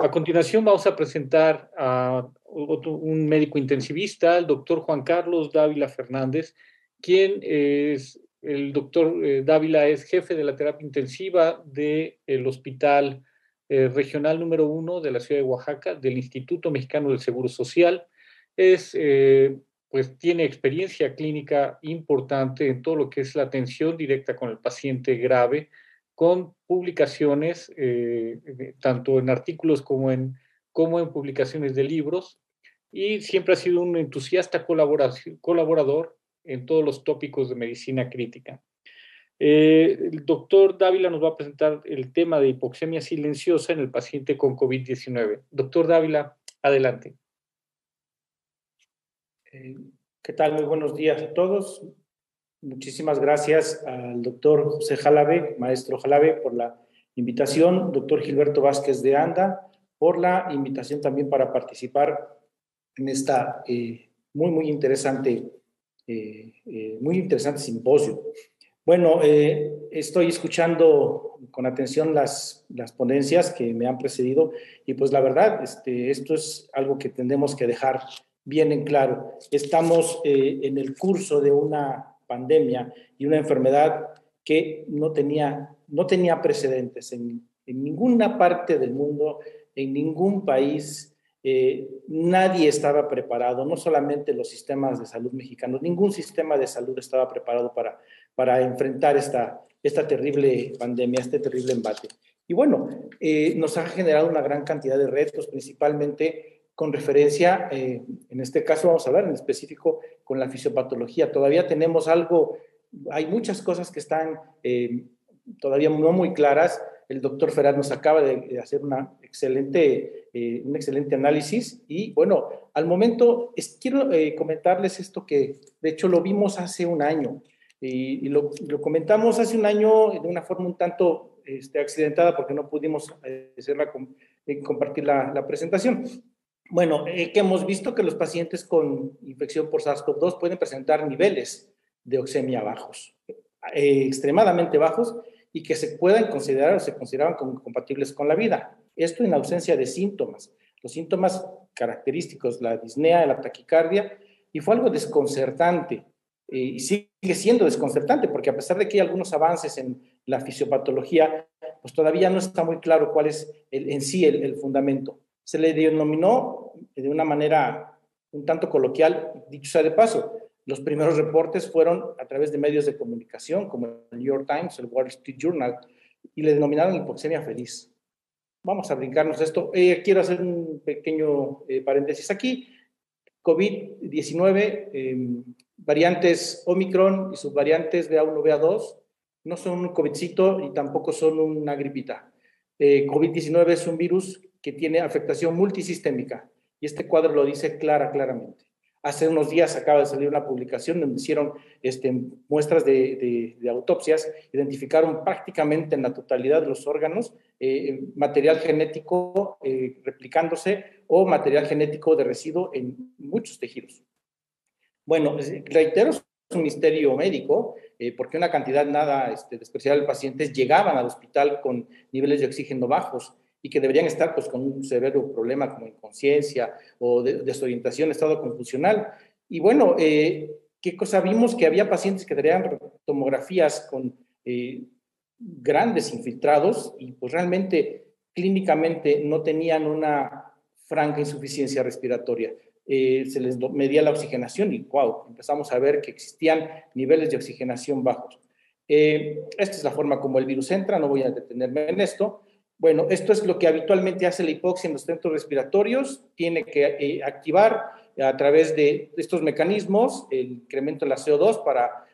A continuación vamos a presentar a un médico intensivista, el doctor Juan Carlos Dávila Fernández, quien es, el doctor Dávila es jefe de la terapia intensiva del Hospital Regional número 1 de la ciudad de Oaxaca, del Instituto Mexicano del Seguro Social. Pues tiene experiencia clínica importante en todo lo que es la atención directa con el paciente grave, con publicaciones, tanto en artículos como en publicaciones de libros, y siempre ha sido un entusiasta colaborador en todos los tópicos de medicina crítica. El doctor Dávila nos va a presentar el tema de hipoxemia silenciosa en el paciente con COVID-19. Doctor Dávila, adelante. ¿Qué tal? Muy buenos días a todos. Muchísimas gracias al doctor José Jalabe, maestro Jalabe, por la invitación, doctor Gilberto Vázquez de Anda, por la invitación también para participar en esta muy interesante simposio. Bueno, estoy escuchando con atención las ponencias que me han precedido y pues la verdad, esto es algo que tendremos que dejar bien en claro. Estamos en el curso de una pandemia y una enfermedad que no tenía precedentes en ninguna parte del mundo, en ningún país. Nadie estaba preparado, no solamente los sistemas de salud mexicanos, ningún sistema de salud estaba preparado para enfrentar esta terrible pandemia, este terrible embate. Y bueno, nos ha generado una gran cantidad de retos, principalmente con referencia, en este caso vamos a hablar en específico con la fisiopatología. Todavía tenemos hay muchas cosas que están todavía no muy claras. El doctor Ferraz nos acaba de hacer un excelente análisis y bueno, al momento quiero comentarles esto que de hecho lo vimos hace un año y lo comentamos hace un año de una forma un tanto accidentada porque no pudimos compartir la presentación. Bueno, que hemos visto que los pacientes con infección por SARS-CoV-2 pueden presentar niveles de oxemia bajos, extremadamente bajos, y que se puedan considerar o se consideraban como compatibles con la vida. Esto en ausencia de síntomas. Los síntomas característicos, la disnea, la taquicardia, y fue algo desconcertante. Y sigue siendo desconcertante, porque a pesar de que hay algunos avances en la fisiopatología, pues todavía no está muy claro cuál es en sí el fundamento. Se le denominó de una manera un tanto coloquial, dicho sea de paso, los primeros reportes fueron a través de medios de comunicación como el New York Times, el Wall Street Journal, y le denominaron hipoxemia feliz. Vamos a brincarnos esto. Quiero hacer un pequeño paréntesis aquí. COVID-19, variantes Omicron y subvariantes BA1, BA2, no son un COVIDcito y tampoco son una gripita. COVID-19 es un virus que tiene afectación multisistémica y este cuadro lo dice claramente. Hace unos días acaba de salir una publicación donde hicieron muestras de autopsias, identificaron prácticamente en la totalidad de los órganos material genético replicándose o material genético de residuo en muchos tejidos. Bueno, reitero, es un misterio médico, porque una cantidad nada despreciable de pacientes llegaban al hospital con niveles de oxígeno bajos y que deberían estar pues, con un severo problema como inconsciencia o desorientación, estado confusional. Y bueno, ¿qué cosa vimos? Que había pacientes que traían tomografías con grandes infiltrados y pues realmente clínicamente no tenían una franca insuficiencia respiratoria. Se les medía la oxigenación y wow, empezamos a ver que existían niveles de oxigenación bajos. Esta es la forma como el virus entra, no voy a detenerme en esto. Bueno, esto es lo que habitualmente hace la hipoxia en los centros respiratorios, tiene que activar a través de estos mecanismos el incremento de la CO2 para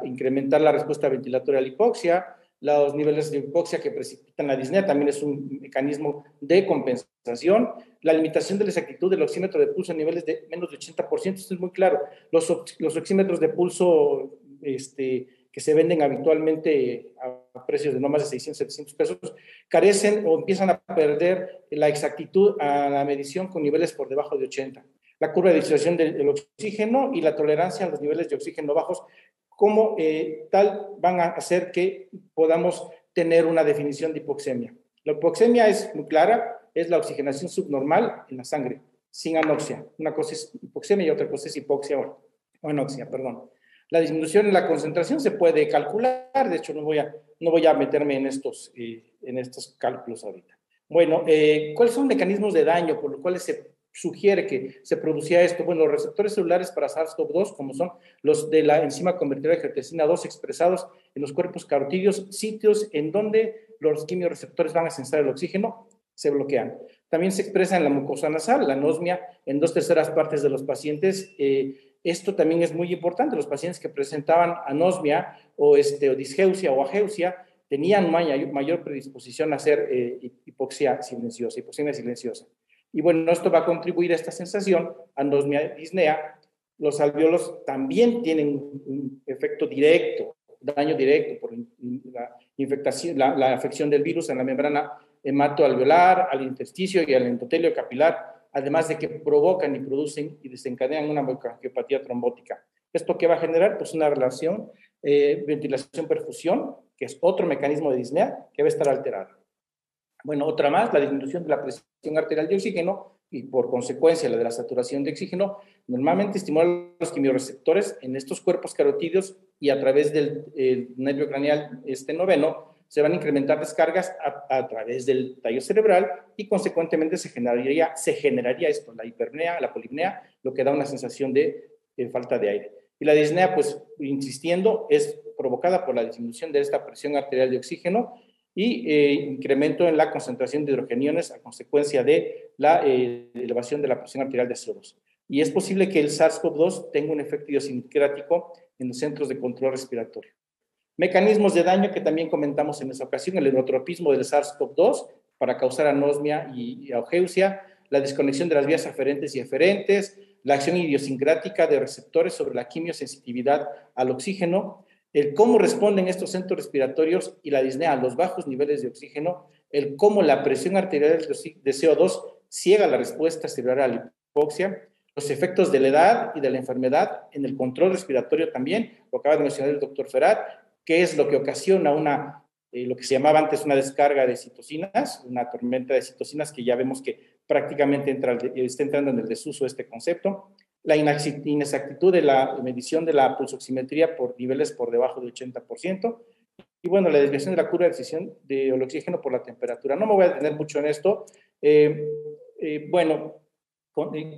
incrementar la respuesta ventilatoria a la hipoxia. Los niveles de hipoxia que precipitan la disnea también es un mecanismo de compensación. La limitación de la exactitud del oxímetro de pulso a niveles de menos de 80%, esto es muy claro. Los oxímetros de pulso que se venden habitualmente a precios de no más de 600, 700 pesos, carecen o empiezan a perder la exactitud a la medición con niveles por debajo de 80. La curva de distribución del oxígeno y la tolerancia a los niveles de oxígeno bajos como tal van a hacer que podamos tener una definición de hipoxemia. La hipoxemia es muy clara, es la oxigenación subnormal en la sangre, sin anoxia. Una cosa es hipoxemia y otra cosa es hipoxia o anoxia, perdón. La disminución en la concentración se puede calcular, de hecho no voy a meterme en estos cálculos ahorita. Bueno, ¿cuáles son los mecanismos de daño por los cuales se sugiere que se producía esto? Bueno, los receptores celulares para SARS-CoV-2, como son los de la enzima convertidora de angiotensina 2 expresados en los cuerpos carotídeos, sitios en donde los quimiorreceptores van a sensar el oxígeno, se bloquean. También se expresa en la mucosa nasal, la anosmia, en 2/3 partes de los pacientes. Esto también es muy importante. Los pacientes que presentaban anosmia o disgeusia o ageusia tenían mayor predisposición a hacer hipoxemia silenciosa. Y bueno, esto va a contribuir a esta sensación, anosmia, disnea. Los alvéolos también tienen un efecto directo, daño directo por la infectación, la afección del virus en la membrana hematoalveolar, al intersticio y al endotelio capilar, además de que provocan y producen y desencadenan una broncoangiopatía trombótica. ¿Esto qué va a generar? Pues una relación ventilación-perfusión, que es otro mecanismo de disnea que va a estar alterado. Bueno, otra más, la disminución de la presión arterial de oxígeno y por consecuencia la de la saturación de oxígeno, normalmente estimula los quimiorreceptores en estos cuerpos carotídeos y a través del nervio craneal noveno se van a incrementar descargas a través del tallo cerebral y consecuentemente se generaría esto, la hiperpnea, la polipnea, lo que da una sensación de falta de aire. Y la disnea, pues insistiendo, es provocada por la disminución de esta presión arterial de oxígeno y incremento en la concentración de hidrogeniones a consecuencia de la elevación de la presión arterial de CO2. Y es posible que el SARS-CoV-2 tenga un efecto idiosincrático en los centros de control respiratorio. Mecanismos de daño que también comentamos en esa ocasión, el neurotropismo del SARS-CoV-2 para causar anosmia y ageusia, la desconexión de las vías aferentes y eferentes, la acción idiosincrática de receptores sobre la quimiosensitividad al oxígeno, el cómo responden estos centros respiratorios y la disnea a los bajos niveles de oxígeno, el cómo la presión arterial de CO2 ciega la respuesta cerebral a la hipoxia, los efectos de la edad y de la enfermedad en el control respiratorio también, lo acaba de mencionar el doctor Ferat, que es lo que ocasiona lo que se llamaba antes una descarga de citocinas, una tormenta de citocinas que ya vemos que prácticamente está entrando en el desuso este concepto, la inexactitud de la medición de la pulsoximetría por niveles por debajo del 80%, y bueno, la desviación de la curva de decisión del oxígeno por la temperatura. No me voy a detener mucho en esto.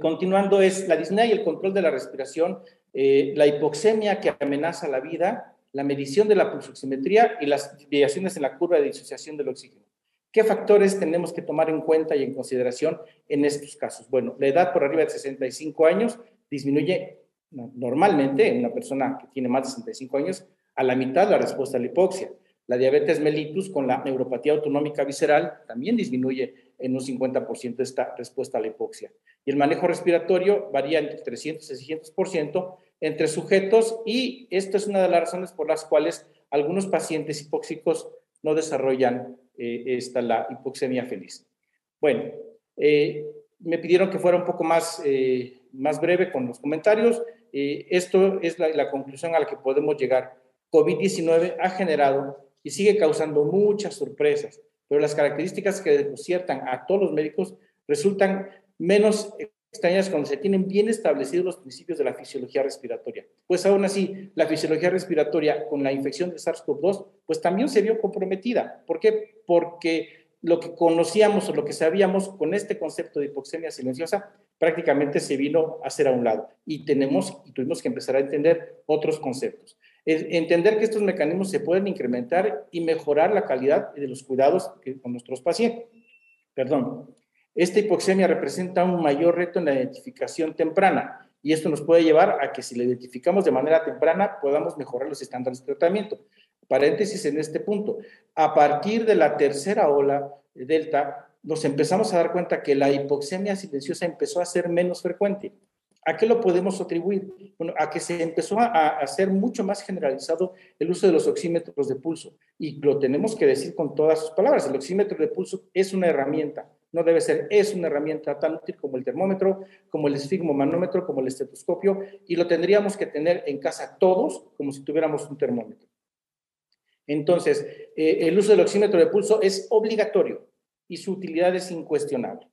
Continuando es la disnea y el control de la respiración, la hipoxemia que amenaza la vida, la medición de la pulsoximetría y las desviaciones en la curva de disociación del oxígeno. ¿Qué factores tenemos que tomar en cuenta y en consideración en estos casos? Bueno, la edad por arriba de 65 años disminuye normalmente en una persona que tiene más de 65 años a la mitad la respuesta a la hipoxia. La diabetes mellitus con la neuropatía autonómica visceral también disminuye en un 50% esta respuesta a la hipoxia. Y el manejo respiratorio varía entre 300 y 600% entre sujetos y esta es una de las razones por las cuales algunos pacientes hipóxicos no desarrollan la hipoxemia feliz. Bueno, me pidieron que fuera un poco más breve con los comentarios. Esto es la conclusión a la que podemos llegar. COVID-19 ha generado y sigue causando muchas sorpresas, pero las características que desconciertan a todos los médicos resultan menos extrañas cuando se tienen bien establecidos los principios de la fisiología respiratoria. Pues aún así, la fisiología respiratoria con la infección de SARS-CoV-2, pues también se vio comprometida. ¿Por qué? Porque lo que conocíamos o lo que sabíamos con este concepto de hipoxemia silenciosa prácticamente se vino a hacer a un lado y tuvimos que empezar a entender otros conceptos. Entender que estos mecanismos se pueden incrementar y mejorar la calidad de los cuidados con nuestros pacientes. Esta hipoxemia representa un mayor reto en la identificación temprana y esto nos puede llevar a que si la identificamos de manera temprana podamos mejorar los estándares de tratamiento. Paréntesis en este punto. A partir de la tercera ola Delta, nos empezamos a dar cuenta que la hipoxemia silenciosa empezó a ser menos frecuente. ¿A qué lo podemos atribuir? Bueno, a que se empezó a hacer mucho más generalizado el uso de los oxímetros de pulso. Y lo tenemos que decir con todas sus palabras. El oxímetro de pulso es una herramienta. No debe ser, es una herramienta tan útil como el termómetro, como el esfigmomanómetro, como el estetoscopio. Y lo tendríamos que tener en casa todos como si tuviéramos un termómetro. Entonces, el uso del oxímetro de pulso es obligatorio. y su utilidad es incuestionable.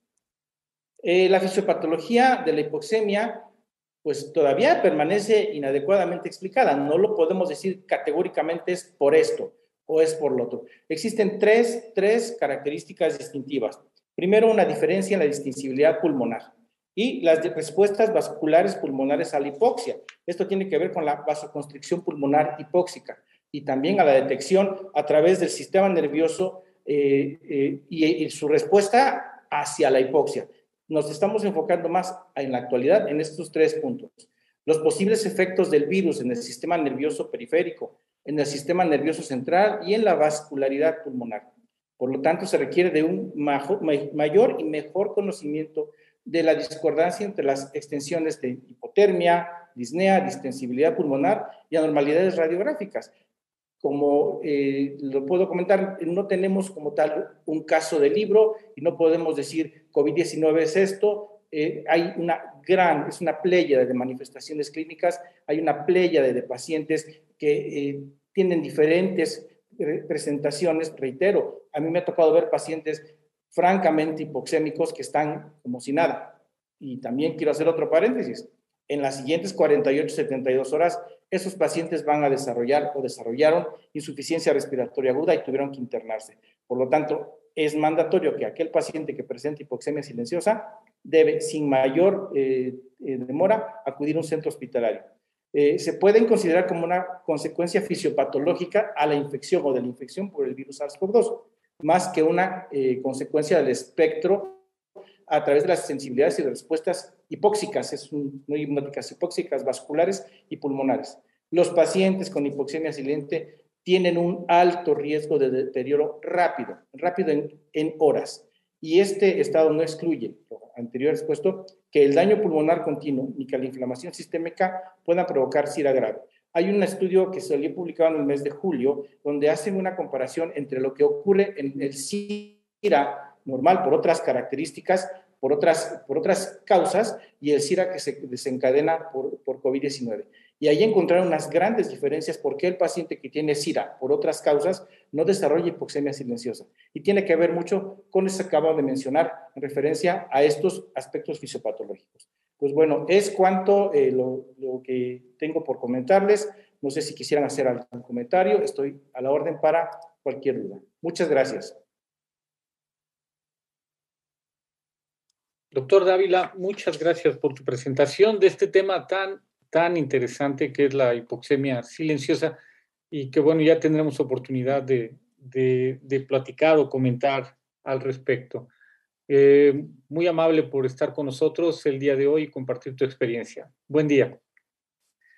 La fisiopatología de la hipoxemia pues todavía permanece inadecuadamente explicada. No lo podemos decir categóricamente es por esto o es por lo otro. Existen tres características distintivas. Primero, una diferencia en la distintibilidad pulmonar y las respuestas vasculares pulmonares a la hipoxia. Esto tiene que ver con la vasoconstricción pulmonar hipóxica y también a la detección a través del sistema nervioso y su respuesta hacia la hipoxia. Nos estamos enfocando más en la actualidad en estos 3 puntos. Los posibles efectos del virus en el sistema nervioso periférico, en el sistema nervioso central y en la vascularidad pulmonar. Por lo tanto, se requiere de un mayor y mejor conocimiento de la discordancia entre las extensiones de hipotermia, disnea, distensibilidad pulmonar y anormalidades radiográficas. Como lo puedo comentar, no tenemos como tal un caso de libro y no podemos decir COVID-19 es esto. Hay es una pléyade de manifestaciones clínicas, hay una pléyade de pacientes que tienen diferentes presentaciones. Reitero, a mí me ha tocado ver pacientes francamente hipoxémicos que están como si nada. Y también quiero hacer otro paréntesis. En las siguientes 48, 72 horas, esos pacientes van a desarrollar o desarrollaron insuficiencia respiratoria aguda y tuvieron que internarse. Por lo tanto, es mandatorio que aquel paciente que presente hipoxemia silenciosa debe, sin mayor demora, acudir a un centro hospitalario. Se pueden considerar como una consecuencia fisiopatológica a la infección o de la infección por el virus SARS-CoV-2, más que una consecuencia del espectro a través de las sensibilidades y de respuestas hipóxicas, no hipnóticas, hipóxicas, vasculares y pulmonares. Los pacientes con hipoxemia silente tienen un alto riesgo de deterioro rápido en horas. Y este estado no excluye, lo anterior expuesto, que el daño pulmonar continuo ni que la inflamación sistémica puedan provocar SIRA grave. Hay un estudio que salió publicado en el mes de julio, donde hacen una comparación entre lo que ocurre en el SIRA normal por otras características, por otras causas, y el SIRA que se desencadena por COVID-19. Y ahí encontraron unas grandes diferencias por qué el paciente que tiene SIRA por otras causas no desarrolla hipoxemia silenciosa. Y tiene que ver mucho con lo que acabo de mencionar en referencia a estos aspectos fisiopatológicos. Pues bueno, es cuanto lo que tengo por comentarles. No sé si quisieran hacer algún comentario. Estoy a la orden para cualquier duda. Muchas gracias. Doctor Dávila, muchas gracias por tu presentación de este tema tan interesante que es la hipoxemia silenciosa y que bueno, ya tendremos oportunidad de platicar o comentar al respecto. Muy amable por estar con nosotros el día de hoy y compartir tu experiencia. Buen día.